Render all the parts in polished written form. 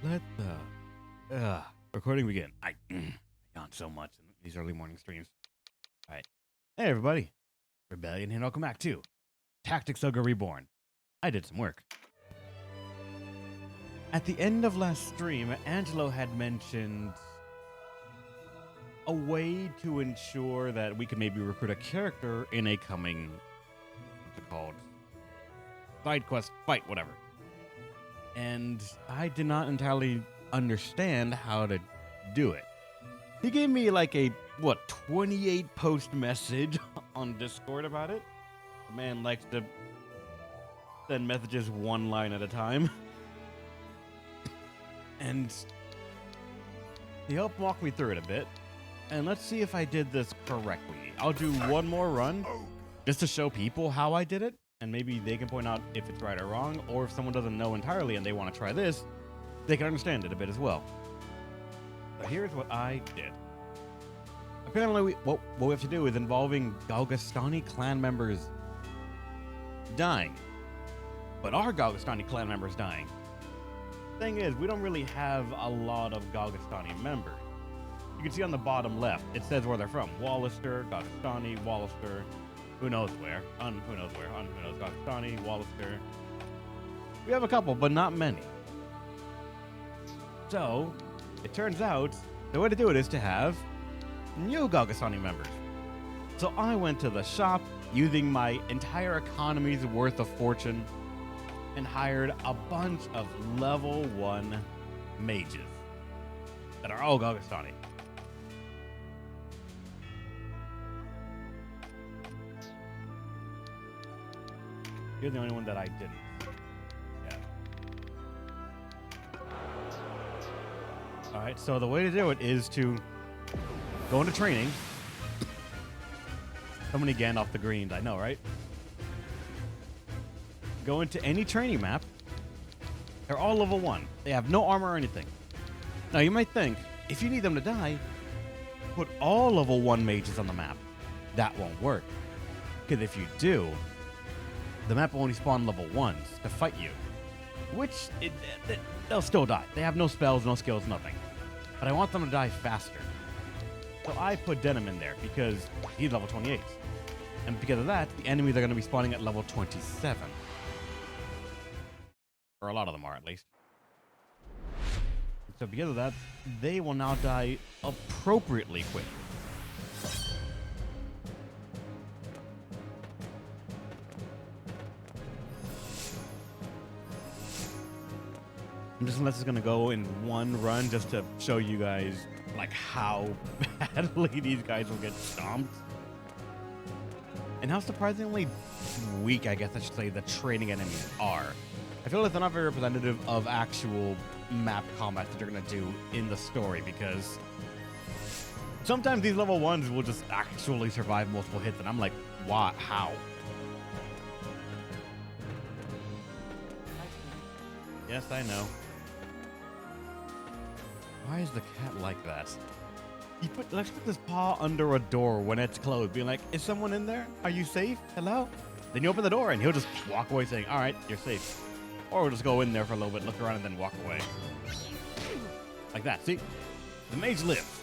Let the recording begin. I yawn so much in these early morning streams. All right. Hey, everybody. Rebellion, and welcome back to Tactics Ogre Reborn. I did some work. At the end of last stream, Angelo had mentioned a way to ensure that we could maybe recruit a character in a coming, what's it called? Side quest, fight, whatever. And I did not entirely understand how to do it. He gave me like a, 28 post message on Discord about it. The man likes to send messages one line at a time. And he helped walk me through it a bit. And let's see if I did this correctly. I'll do one more run just to show people how I did it. And maybe they can point out if it's right or wrong, or if someone doesn't know entirely and they want to try this, they can understand it a bit as well. So here's what I did. Apparently, what we have to do is involving Galgastani clan members dying. But our Galgastani clan members dying. Thing is, we don't really have a lot of Galgastani members. You can see on the bottom left, it says where they're from. Wallister, Galgastani, Wallister. Who knows where? Who knows where? Who knows? Galgastani, Wallister. We have a couple, but not many. So, it turns out, the way to do it is to have new Galgastani members. So I went to the shop using my entire economy's worth of fortune and hired a bunch of level 1 mages that are all Galgastani. You're the only one that I didn't. Yeah. Alright, so the way to do it is to go into training. So many Gandalf the Greens, I know, right? Go into any training map. They're all level 1. They have no armor or anything. Now, you might think, if you need them to die, put all level 1 mages on the map. That won't work. Because if you do, the map will only spawn level 1s to fight you. Which, they'll still die. They have no spells, no skills, nothing. But I want them to die faster. So I put Denim in there because he's level 28. And because of that, the enemies are going to be spawning at level 27. Or a lot of them are, at least. So because of that, they will now die appropriately quick. I'm just unless it's gonna go in one run just to show you guys like how badly these guys will get stomped. And how surprisingly weak, I guess I should say, the training enemies are. I feel like they're not very representative of actual map combat that you're gonna do in the story, because sometimes these level 1s will just actually survive multiple hits, and I'm like, why? How? Yes, I know. Why is the cat like that? Let's put this paw under a door when it's closed, being like, is someone in there? Are you safe? Hello? Then you open the door and he'll just walk away saying, all right, you're safe. Or we'll just go in there for a little bit, look around, and then walk away. Like that, see? The mage lives.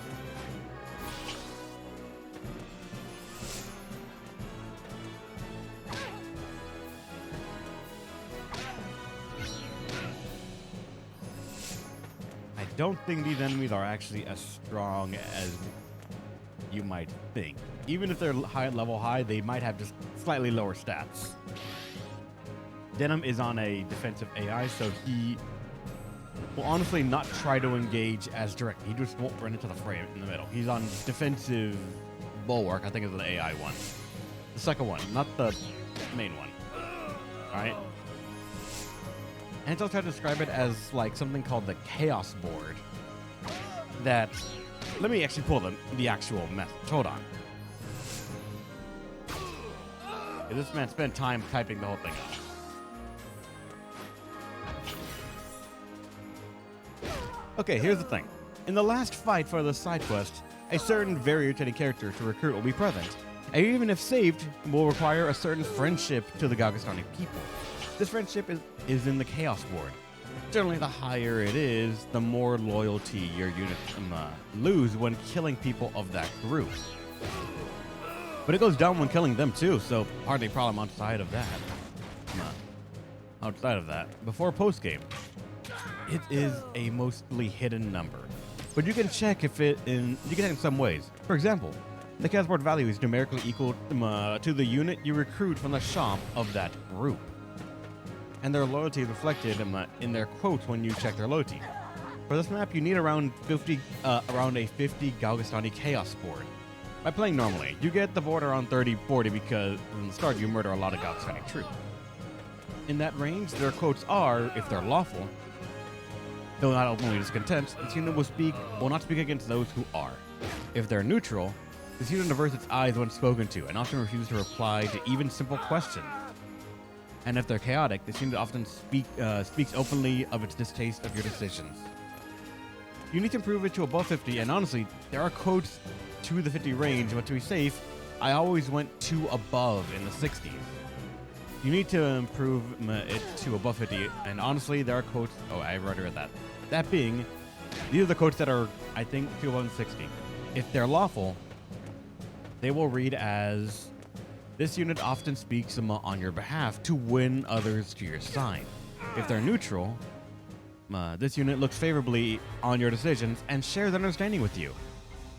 I don't think these enemies are actually as strong as you might think. Even if they're level high, they might have just slightly lower stats. Denim is on a defensive AI, so he will honestly not try to engage as direct. He just won't run into the frame in the middle. He's on defensive bulwark, I think is the AI one. The second one, not the main one. Alright? And I'll try to describe it as like something called the Chaos Board. That, let me actually pull the actual message. Hold on. Yeah, this man spent time typing the whole thing up. Okay, here's the thing. In the last fight for the side quest, a certain very irritating character to recruit will be present. And even if saved, will require a certain friendship to the Galgastani people. This friendship is in the Chaos Ward. Generally, the higher it is, the more loyalty your units lose when killing people of that group. But it goes down when killing them too, so hardly a problem outside of that. Outside of that, before post-game, it is a mostly hidden number. But you can check if you can check in some ways. For example, the chaos board value is numerically equal to the unit you recruit from the shop of that group. And their loyalty is reflected in their quotes when you check their loyalty. For this map, you need around a 50 Galgastani Chaos board. By playing normally, you get the board around 30-40 because in the start you murder a lot of Galgastani troops. In that range, their quotes are, if they're lawful, though not openly discontent, this unit will not speak against those who are. If they're neutral, this unit averts its eyes when spoken to and often refuses to reply to even simple questions. And if they're chaotic, this unit often speaks openly of its distaste of your decisions. You need to improve it to above 50, and honestly, there are quotes to the 50 range, but to be safe, I always went to above in the 60s. You need to improve it to above 50, and honestly, there are quotes. Oh, I already read that. That being, these are the quotes that are, I think, to above 60. If they're lawful, they will read as, this unit often speaks on your behalf to win others to your side. If they're neutral, this unit looks favorably on your decisions and shares understanding with you.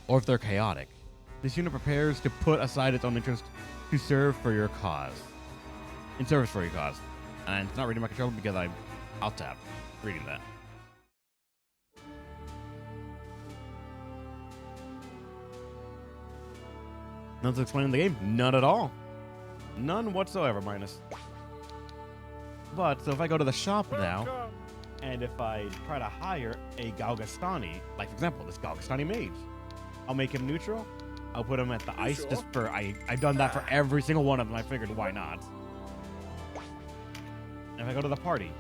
Or if they're chaotic, this unit prepares to put aside its own interest to serve for your cause. In service for your cause. And it's not reading my controller because I'm alt-tabbed reading that. Nothing to explain in the game? None at all. None whatsoever, minus. But, so if I go to the shop now, and if I try to hire a Galgastani, like for example, this Galgastani mage, I'll make him neutral. I'll put him at the ice just for, I've done that for every single one of them. I figured, why not? And if I go to the party,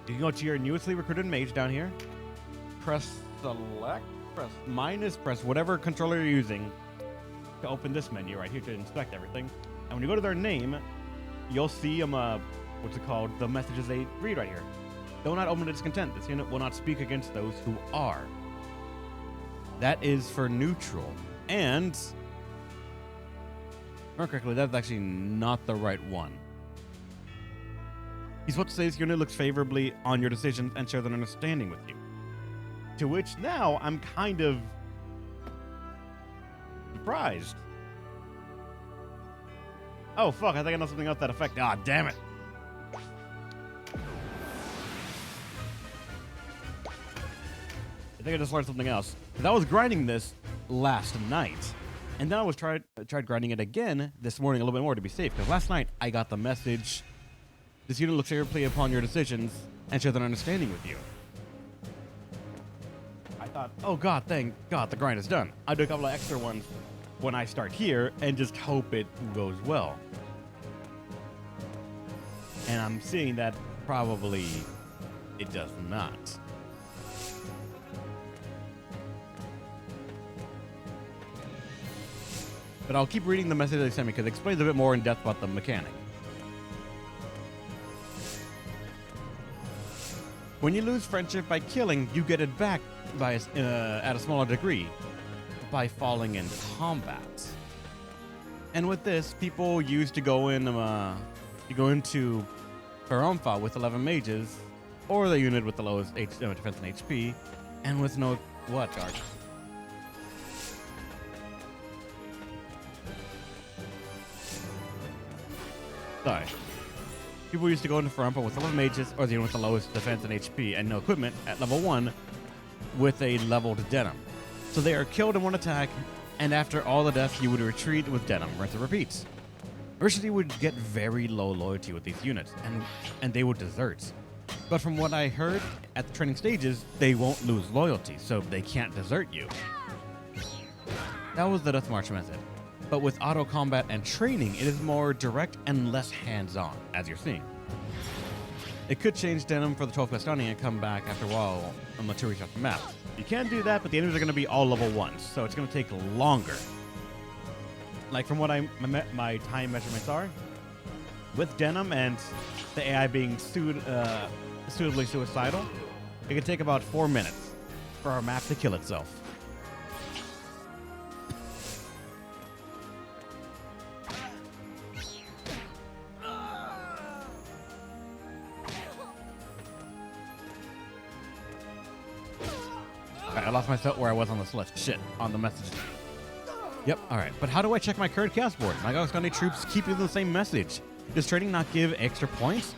you can go to your newly recruited mage down here, press select, press minus, press whatever controller you're using to open this menu right here to inspect everything. And when you go to their name, you'll see what's it called? The messages they read right here. Do not open to discontent. This unit will not speak against those who are. That is for neutral. And, if I remember correctly, that's actually not the right one. He's supposed to say this unit looks favorably on your decisions and shares an understanding with you. To which now I'm kind of surprised. Oh, fuck, I think I know something else that effect. Ah, damn it. I think I just learned something else. Because I was grinding this last night. And then I was tried grinding it again this morning a little bit more to be safe. Because last night I got the message, this unit looks favorably upon your decisions and shares an understanding with you. I thought, oh god, thank god the grind is done. I'll do a couple of extra ones when I start here and just hope it goes well. And I'm seeing that probably it does not. But I'll keep reading the message they sent me because it explains a bit more in depth about the mechanic. When you lose friendship by killing, you get it back by at a smaller degree by falling in combat. And with this, people used to go in into Faromfa with 11 mages, or the unit with the lowest defense and HP, and with no what, Dark? Sorry. People used to go into Faromfa with 11 mages, or the unit with the lowest defense and HP, and no equipment at level 1 with a leveled denim. So they are killed in one attack, and after all the deaths, you would retreat with denim. Rinse and repeats. Originally, you would get very low loyalty with these units, and they would desert. But from what I heard, at the training stages, they won't lose loyalty, so they can't desert you. That was the Death March method. But with auto combat and training, it is more direct and less hands-on, as you're seeing. It could change denim for the 12 Galgastani and come back after a while to reach out the map. You can do that, but the enemies are going to be all level 1s, so it's going to take longer. Like from what my time measurements are, with Denim and the AI being suitably suicidal, it can take about 4 minutes for our map to kill itself. Alright, I lost myself where I was on this list. Shit, on the message. Yep, alright. But how do I check my current chaos board? My Galactonic troops keep using the same message. Does training not give extra points?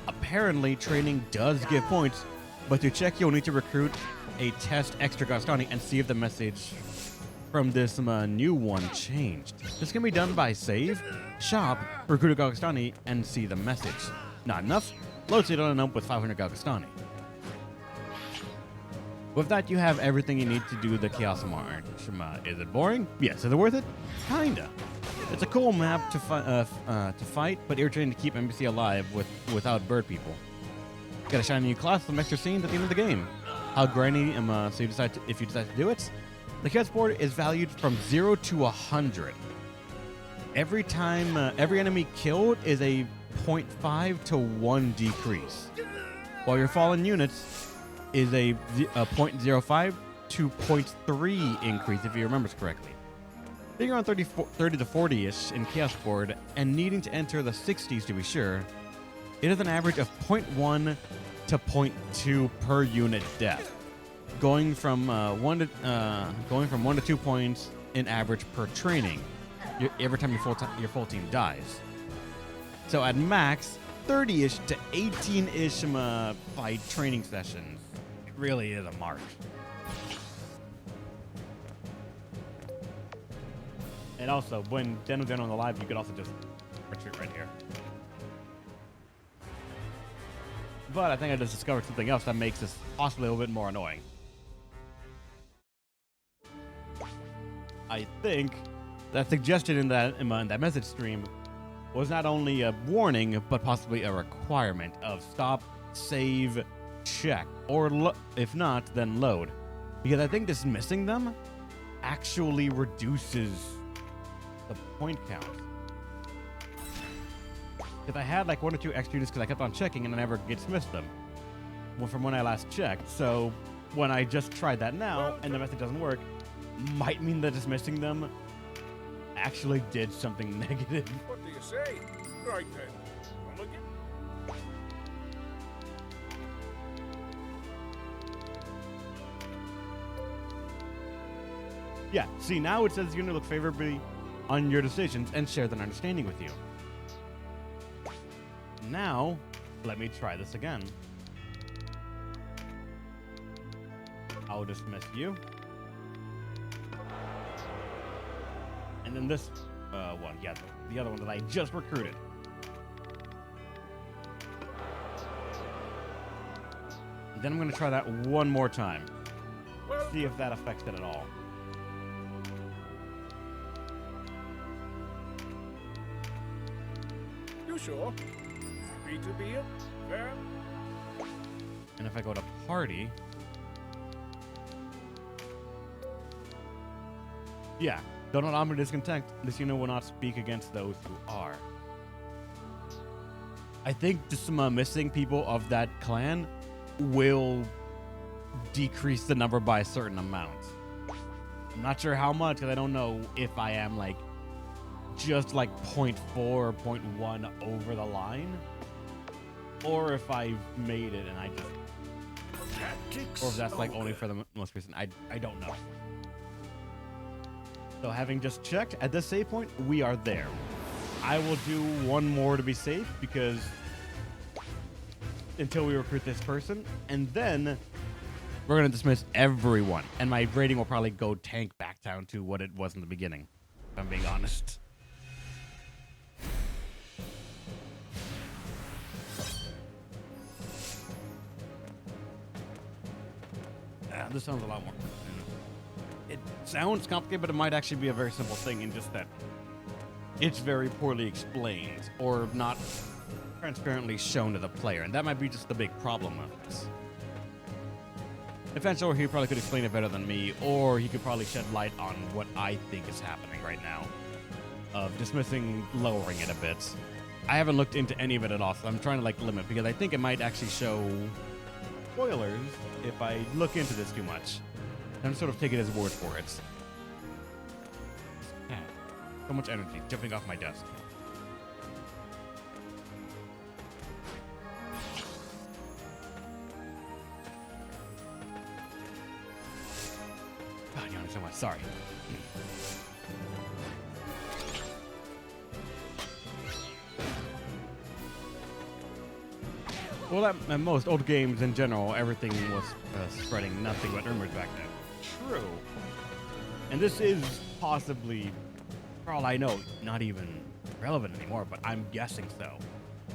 Apparently, training does give points, but to check, you'll need to recruit a test extra Galactonic and see if the message from this new one changed. This can be done by save, shop, recruit a Galactonic, and see the message. Not enough? Load so you don't end up with 500 Galactonic. With that, you have everything you need to do the Chaos March. Is it boring? Yes. Is it worth it? Kinda. It's a cool map to fight, but irritating to keep NPC alive without bird people. Got a shiny new class, some extra scenes at the end of the game. How grindy so if you decide to do it. The chaos board is valued from 0 to 100. Every time, every enemy killed is a 0.5 to 1 decrease, while your fallen units is a 0.05 to 0.3 increase if you remember correctly. Figure on 30 to 40-ish in Chaos Board and needing to enter the 60s to be sure, it is an average of 0.1 to 0.2 per unit death, going from 1 to 2 points in average per training every time your full team dies. So at max, 30-ish to 18-ish fight training sessions. It really is a march. And also, when Denim's on the live, you could also just retreat right here. But I think I just discovered something else that makes this possibly a little bit more annoying. I think that suggestion in that message stream was not only a warning, but possibly a requirement of stop, save, check, or if not, then load. Because I think dismissing them actually reduces the point count. Because I had like 1 or 2 extra units because I kept on checking and I never dismissed them from when I last checked. So when I just tried that now and the method doesn't work, might mean that dismissing them actually did something negative. What do you say? Right then. Come again? Yeah, see, now it says you're going to look favorably on your decisions and share that understanding with you. Now, let me try this again. I'll dismiss you. And then this one, yeah, the other one that I just recruited. And then I'm going to try that one more time. See if that affects it at all. You sure? Free to be here? Fair? And if I go to party, yeah, though not armed or discontent, this unit will not speak against those who are. I think just some missing people of that clan will decrease the number by a certain amount. I'm not sure how much, because I don't know if I am like just like 0.4 or 0.1 over the line, or if I've made it and I just, or if that's like only for the most recent. I don't know. So having just checked at this save point, we are there. I will do one more to be safe because until we recruit this person, and then we're gonna dismiss everyone, and my rating will probably go tank back down to what it was in the beginning, if I'm being honest. This sounds a lot more. It sounds complicated, but it might actually be a very simple thing in just that it's very poorly explained or not transparently shown to the player, and that might be just the big problem with this. Eventually, he probably could explain it better than me, or he could probably shed light on what I think is happening right now, of dismissing, lowering it a bit. I haven't looked into any of it at all, so I'm trying to like limit because I think it might actually show spoilers if I look into this too much. I'm sort of taking his word for it. Man, so much energy jumping off my desk. God, you so much. Sorry. Well, at most old games in general, everything was spreading nothing but rumors back then. True. And this is possibly, for all I know, not even relevant anymore, but I'm guessing so.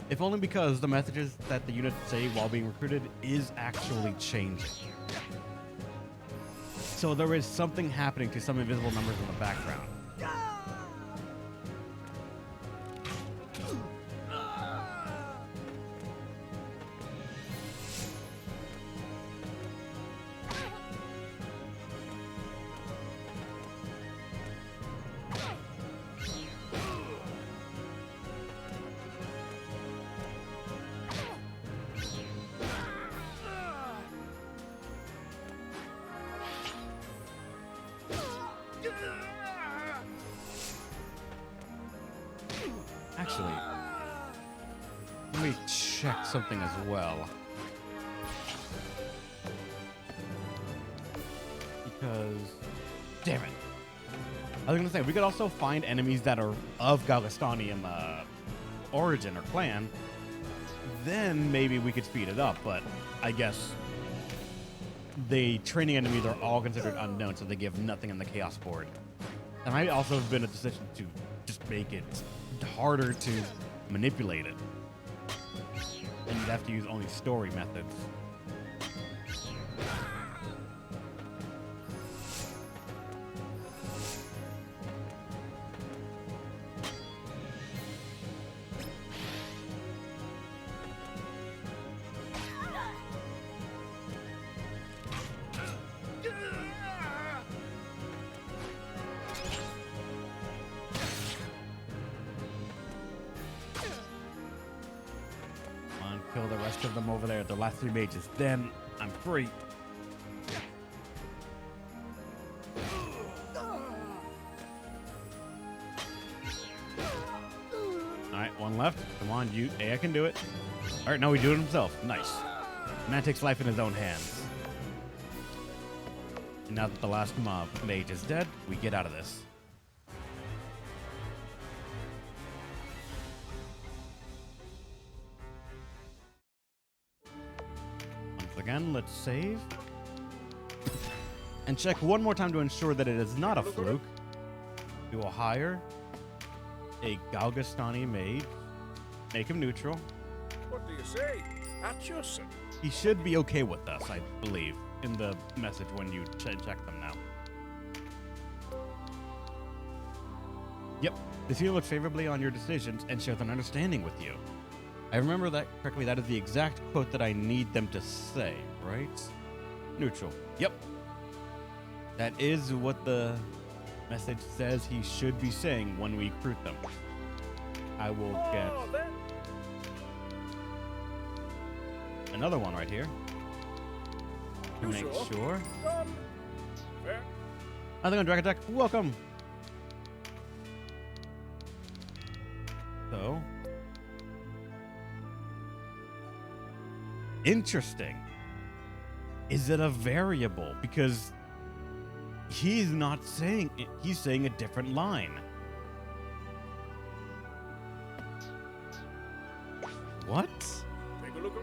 If only because the messages that the units say while being recruited is actually changing. So there is something happening to some invisible numbers in the background. Actually, let me check something as well. Because, damn it. I was gonna say, we could also find enemies that are of Galgastanian origin or clan. Then maybe we could speed it up, but I guess the training enemies are all considered unknown, so they give nothing in the Chaos board. That might also have been a decision to just make it harder to manipulate it. And you'd have to use only story methods. Kill the rest of them over there, the last 3 mages. Then I'm free. Alright, 1 left. Come on, you. Hey, I can do it. Alright, now we do it himself. Nice. Man takes life in his own hands. And now that the last mob mage is dead, we get out of this. Again, let's save. And check one more time to ensure that it is not a fluke. We will hire a Galgastani mage. Make him neutral. What do you say? Atchison. He should be okay with us, I believe, in the message when you check them now. Yep. The seal looks favorably on your decisions and shares an understanding with you. I remember that correctly. That is the exact quote that I need them to say, right? Neutral. Yep. That is what the message says he should be saying when we recruit them. I will get another one right here to make sure. I think on Dragon Tech. Welcome. So. Interesting. Is it a variable? Because he's not saying it, he's saying a different line. What? Take a look.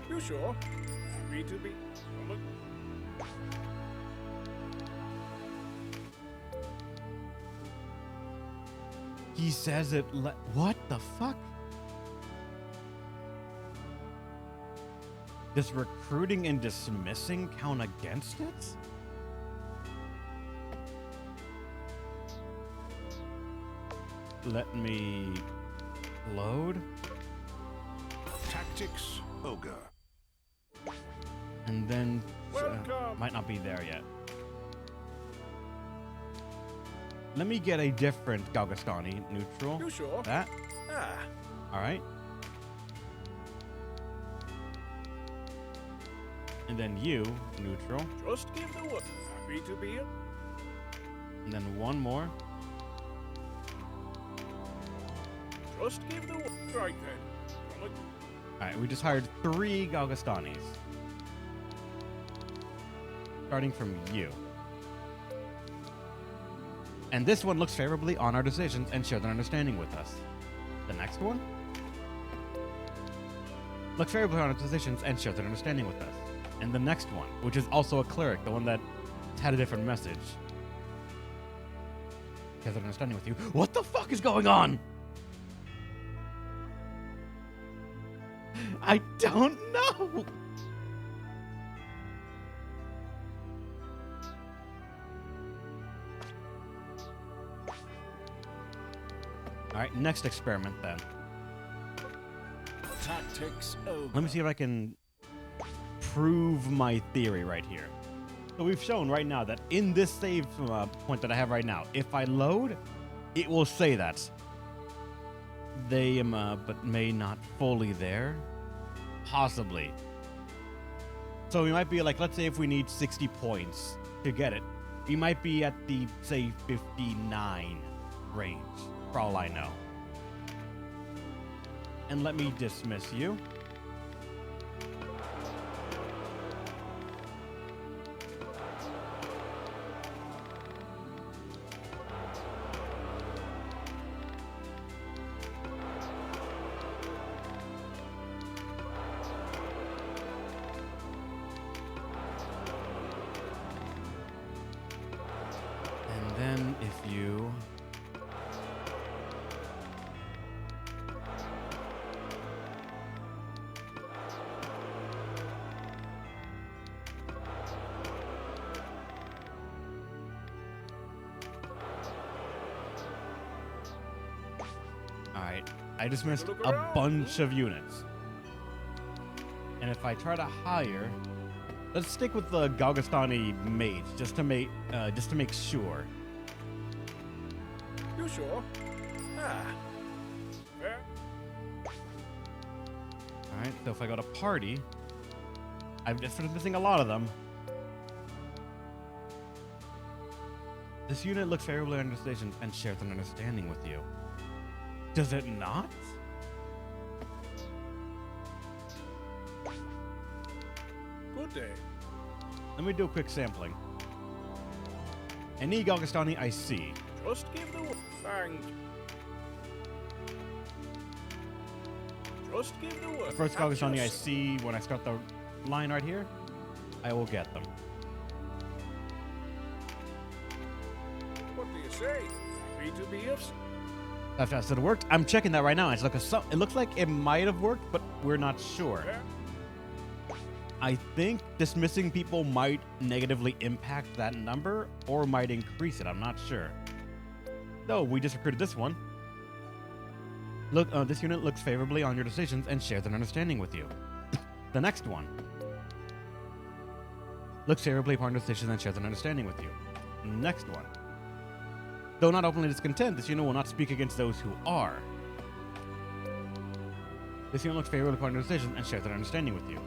You sure? Free to be. Look. He says it. What the fuck? Does recruiting and dismissing count against it? Let me load. Tactics, Ogre. And then might not be there yet. Let me get a different Galgastani neutral. You sure? That. Ah, All right. And then you, neutral. just give the word. Happy to be it. And then one more. Just give the word. Right then. All right, we just hired 3 Galgastanis. Starting from you. And this one looks favorably on our decisions and shares an understanding with us. The next one looks favorably on our decisions and shares an understanding with us. And the next one, which is also a cleric, the one that had a different message, shares an understanding with you. What the fuck is going on? I don't know. All right, next experiment then. Tactics over. Let me see if I can prove my theory right here. So we've shown right now that in this save point that I have right now, if I load, it will say that they am but may not fully there. Possibly. So we might be like, let's say if we need 60 points to get it, we might be at the, say, 59 range, for all I know. And let me dismiss you. And then if you... Alright, I dismissed a bunch of units. And if I try to hire... Let's stick with the Galgastani mage, just to make sure. You sure? Ah. Fair. Alright, so if I go to party, I'm just missing a lot of them. This unit looks favorably on your decisions and shares an understanding with you. Does it not? Good day. Let me do a quick sampling. Any Galgastani I see. Just give the word. Thank. Just give the word. The first Galgastani I see when I start the line right here, I will get them. What do you say? Happy to be it. After I said it worked, I'm checking that right now. It looks like it might have worked, but we're not sure. Fair. I think dismissing people might negatively impact that number or might increase it. I'm not sure. So we just recruited this one. Look, this unit looks favorably on your decisions and shares an understanding with you. The next one looks favorably upon your decisions and shares an understanding with you. Next one. Though not openly discontent, this unit will not speak against those who are. This unit looks favorably upon your decisions and shares an understanding with you.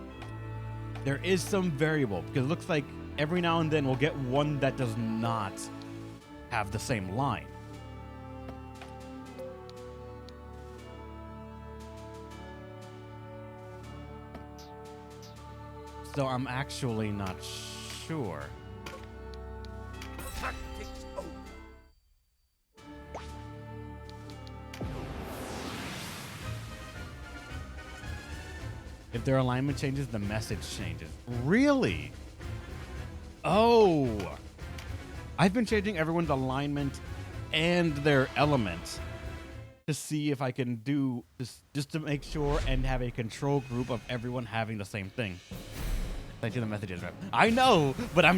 There is some variable, because it looks like every now and then we'll get one that does not have the same line. So I'm actually not sure. Tactics over. If their alignment changes, the message changes. Really? Oh. I've been changing everyone's alignment and their element to see if I can do this, just to make sure and have a control group of everyone having the same thing. Thank you, the messages, right? I know, but I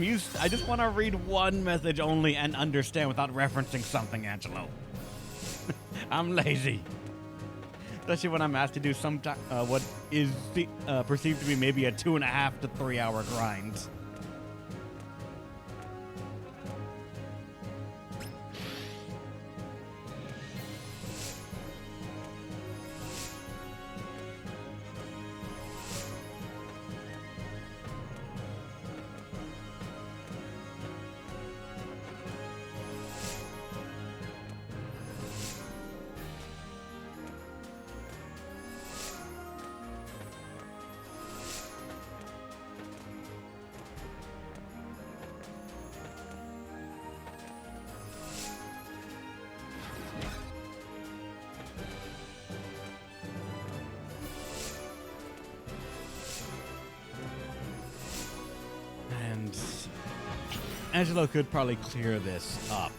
just want to read one message only and understand without referencing something, Angelo. I'm lazy. Especially when I'm asked to do what is perceived to be maybe a 2.5 to 3 hour grind. Angelo could probably clear this up.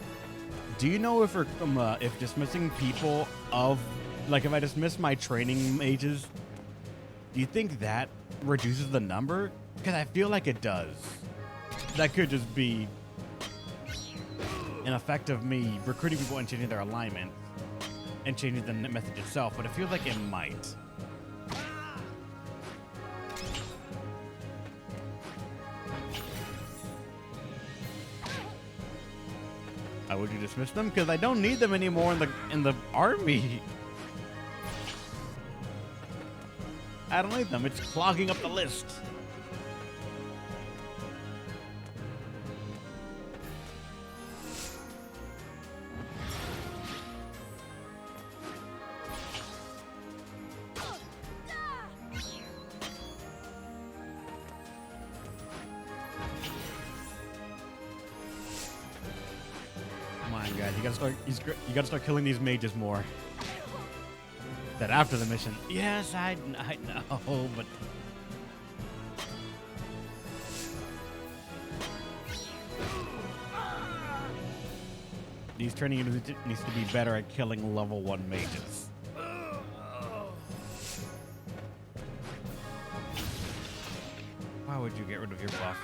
Do you know if dismissing people of, like, if I dismiss my training mages, do you think that reduces the number? Because I feel like it does. That could just be an effect of me recruiting people and changing their alignment and changing the message itself, but it feels like it might. How would you dismiss them? Because I don't need them anymore in the army. I don't need them. It's clogging up the list. Guys, you gotta start killing these mages more. That after the mission. Yes, I know, but these training units needs to be better at killing level 1 mages. Why would you get rid of your buff?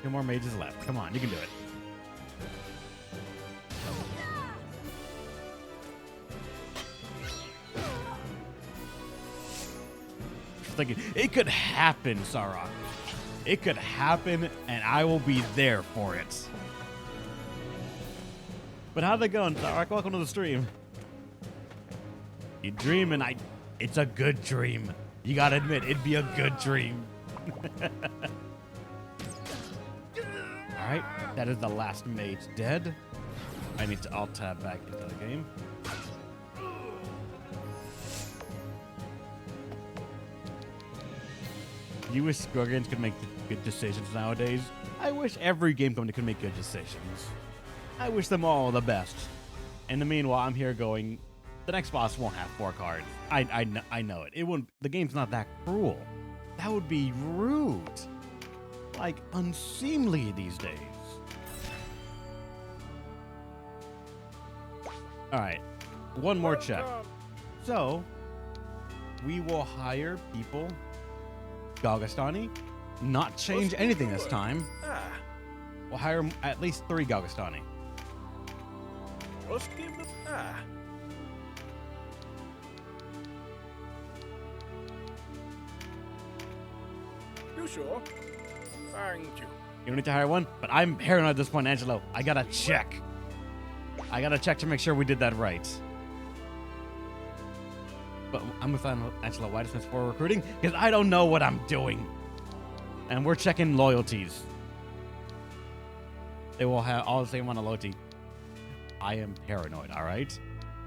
Two more mages left. Come on, you can do it. Thinking it could happen, Sarok. It could happen, and I will be there for it. But how'd it go, Sarok? Welcome to the stream. You dream, and it's a good dream. You gotta admit, it'd be a good dream. Alright, that is the last mage dead. I need to alt-tab back into the game. You wish score games could make good decisions nowadays. I wish every game company could make good decisions. I wish them all the best. In the meanwhile, I'm here going, the next boss won't have 4 cards. I know it. It wouldn't. The game's not that cruel. That would be rude. Like, unseemly these days. Alright, one more check. So, we will hire people. Galgastani. Not change anything this time. We'll hire at least 3 Galgastani. You sure? Thank you. You don't need to hire one, but I'm paranoid at this point, Angelo. I gotta check. I gotta check to make sure we did that right. But I'm with Angelo. Why dismiss for recruiting? Because I don't know what I'm doing. And we're checking loyalties. They will have all the same amount of loyalty. I am paranoid, all right?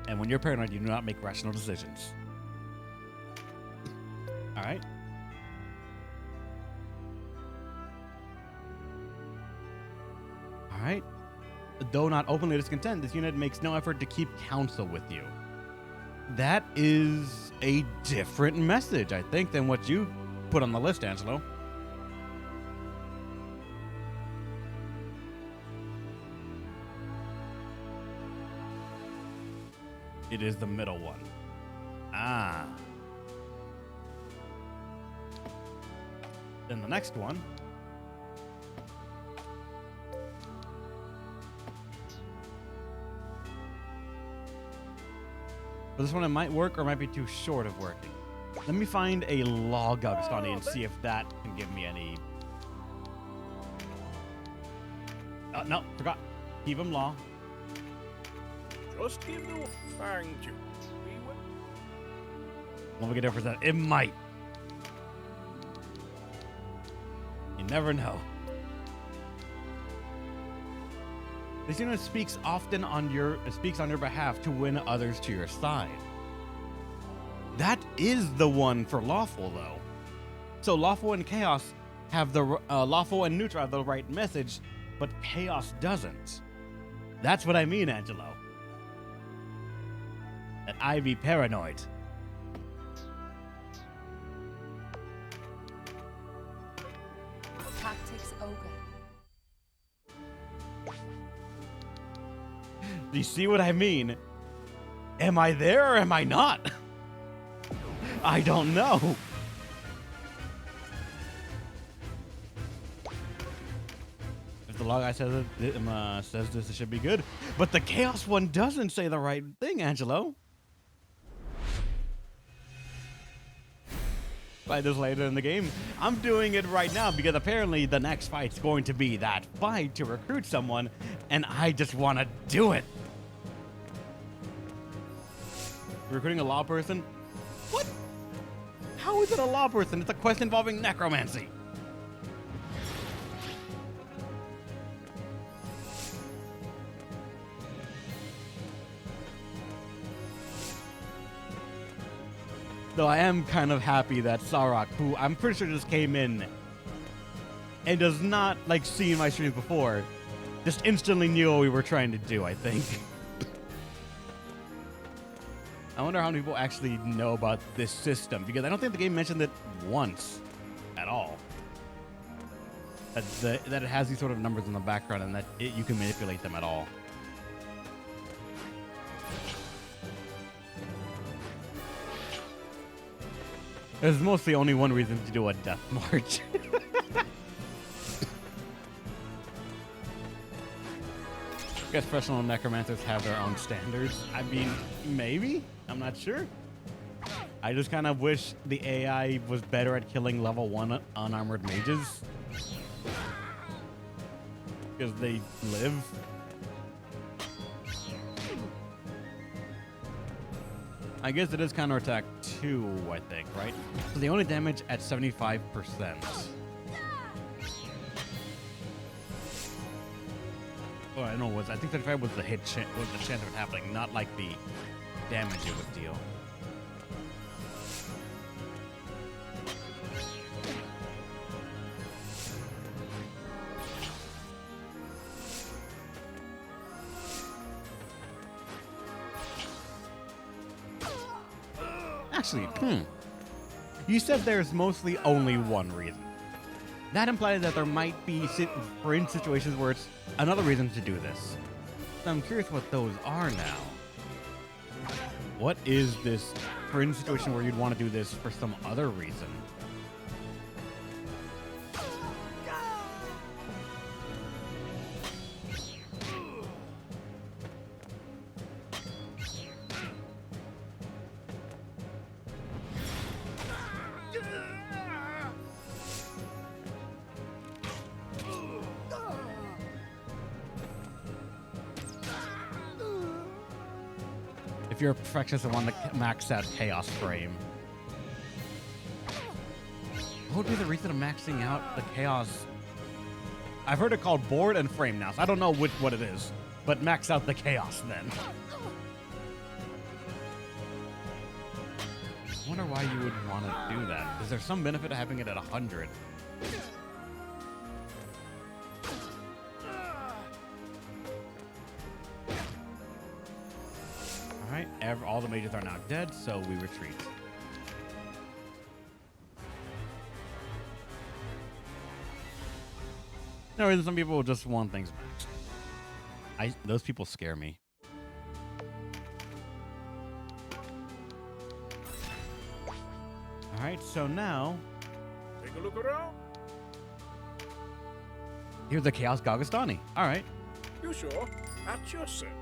And when you're paranoid, you do not make rational decisions. All right? All right. Though not openly discontent, this unit makes no effort to keep counsel with you. That is a different message, I think, than what you put on the list, Angelo. It is the middle one. Ah. Then the next one. For this one, it might work or it might be too short of working. Let me find a law Galgastani and see if that can give me any... No, forgot. Keep him law. Just give the. Thank you. We will. Won't make a difference. It might. You never know. This unit speaks often on your behalf to win others to your side. That is the one for lawful, though. So lawful and chaos have the lawful and neutral have the right message, but chaos doesn't. That's what I mean, Angelo. That I be paranoid. Tactics Ogre. Do you see what I mean? Am I there or am I not? I don't know. If the log guy says says this, it should be good. But the chaos one doesn't say the right thing, Angelo. Play this later in the game. I'm doing it right now because apparently the next fight's going to be that fight to recruit someone, and I just want to do it. Recruiting a law person? What? How is it a law person? It's a quest involving necromancy. Though I am kind of happy that Sarok, who I'm pretty sure just came in and does not like see my streams before, just instantly knew what we were trying to do, I think. I wonder how many people actually know about this system, because I don't think the game mentioned it once at all. That it has these sort of numbers in the background and that you can manipulate them at all. There's mostly only one reason to do a death march. I guess professional necromancers have their own standards. I mean, maybe? I'm not sure. I just kind of wish the AI was better at killing level 1 unarmored mages. Because they live. I guess it is counterattack 2, I think, right? So they only damage at 75%. Oh, I know. I think 35 was the chance of it happening, not like the damage it would deal. Actually, you said there's mostly only one reason. That implies that there might be fringe situations where it's another reason to do this. So I'm curious what those are now. What is this fringe situation where you'd want to do this for some other reason? If you're a perfectionist and want to max out Chaos Frame. What would be the reason of maxing out the Chaos? I've heard it called Board and Frame now, so I don't know what it is. But max out the Chaos then. I wonder why you would want to do that. Is there some benefit to having it at 100? Alright, all the mages are now dead, so we retreat. No reason some people just want things maxed. Those people scare me. Alright, so now... Take a look around. Here's the Chaos Galgastani. Alright. You sure? At your service.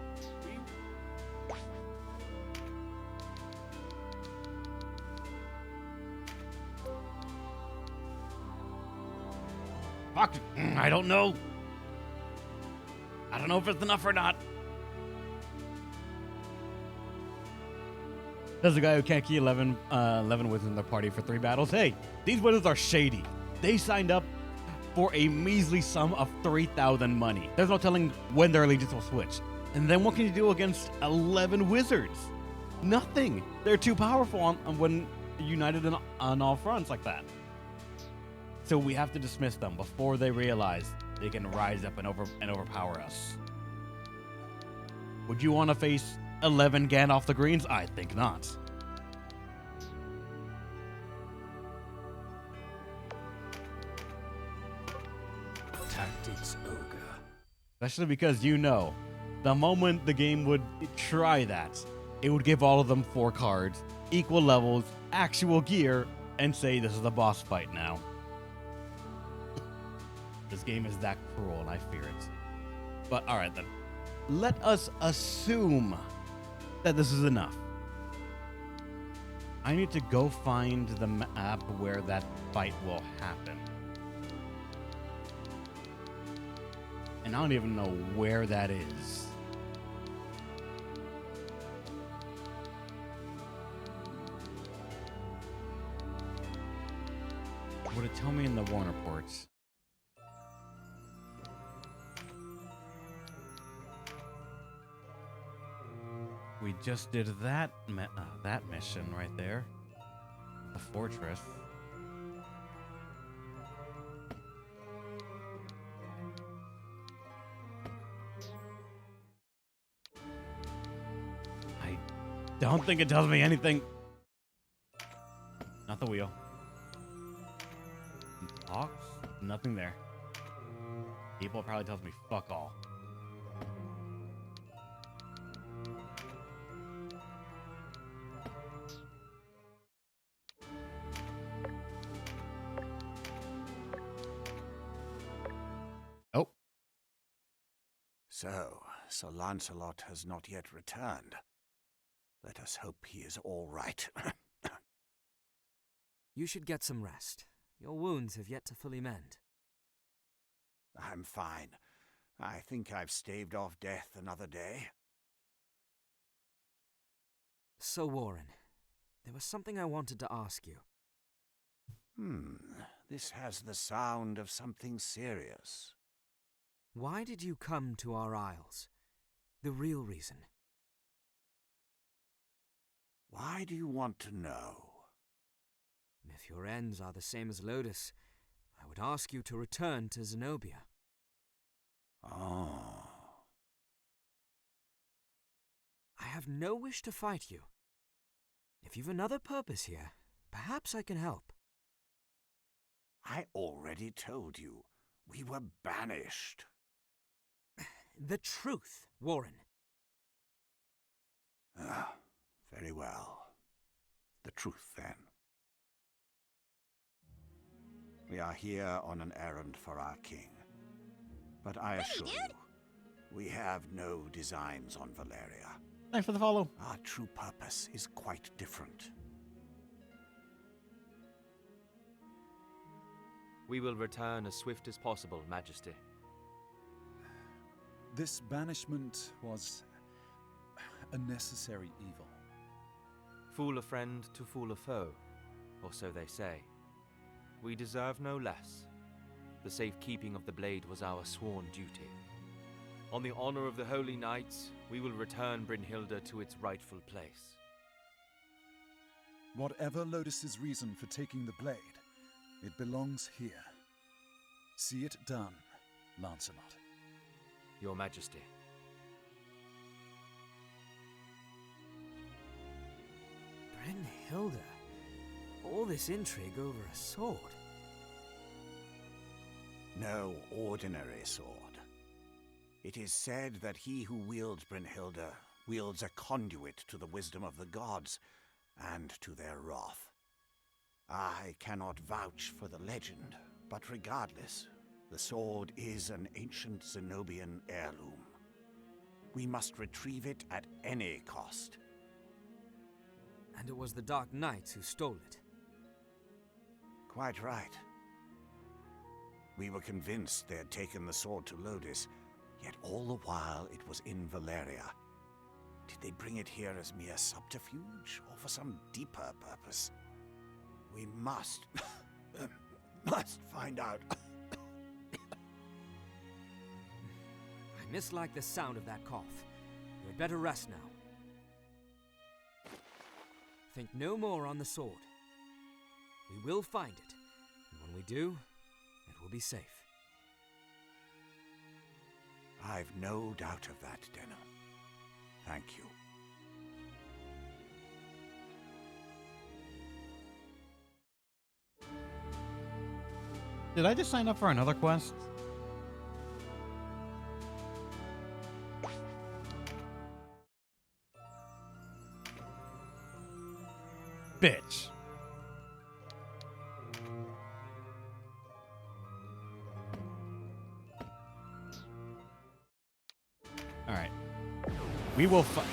Fuck, I don't know. I don't know if it's enough or not. There's a guy who can't keep 11 wizards in the party for 3 battles. Hey, these wizards are shady. They signed up for a measly sum of 3,000 money. There's no telling when their allegiance will switch. And then what can you do against 11 wizards? Nothing. They're too powerful when united on all fronts like that. So we have to dismiss them before they realize they can rise up and overpower us. Would you want to face 11 Gandalf the Greens? I think not. Tactics, Ogre. Especially because you know, the moment the game would try that, it would give all of them 4 cards, equal levels, actual gear, and say this is the boss fight now. This game is that cruel and I fear it. But alright then. Let us assume that this is enough. I need to go find the map where that fight will happen. And I don't even know where that is. Would it tell me in the Warren reports? We just did that mission right there. The fortress. I don't think it tells me anything. Not the wheel. Talks? Nothing there. People probably tells me fuck all. Oh. So, Sir Lancelot has not yet returned. Let us hope he is all right. You should get some rest. Your wounds have yet to fully mend. I'm fine. I think I've staved off death another day. So, Warren, there was something I wanted to ask you. This has the sound of something serious. Why did you come to our isles? The real reason. Why do you want to know? If your ends are the same as Lodus, I would ask you to return to Zenobia. Oh. I have no wish to fight you. If you've another purpose here, perhaps I can help. I already told you. We were banished. The truth, Warren. Very well. The truth, then. We are here on an errand for our king. But I assure you, we have no designs on Valeria. Thanks for the follow. Our true purpose is quite different. We will return as swift as possible, Majesty. This banishment was a necessary evil. Fool a friend to fool a foe, or so they say. We deserve no less. The safekeeping of the blade was our sworn duty. On the honor of the Holy Knights, we will return Brynhilda to its rightful place. Whatever Lodus's reason for taking the blade, it belongs here. See it done, Lancelot. Your Majesty. Brynhilda? All this intrigue over a sword? No ordinary sword. It is said that he who wields Brynhilda wields a conduit to the wisdom of the gods and to their wrath. I cannot vouch for the legend, but regardless, the sword is an ancient Zenobian heirloom. We must retrieve it at any cost. And it was the Dark Knights who stole it. Quite right. We were convinced they had taken the sword to Lodus, yet all the while it was in Valeria. Did they bring it here as mere subterfuge, or for some deeper purpose? We must find out. I mislike the sound of that cough. You had better rest now. Think no more on the sword. We will find it, and when we do, it will be safe. I've no doubt of that, Denham. Thank you. Did I just sign up for another quest? Bitch. All right. We will fight.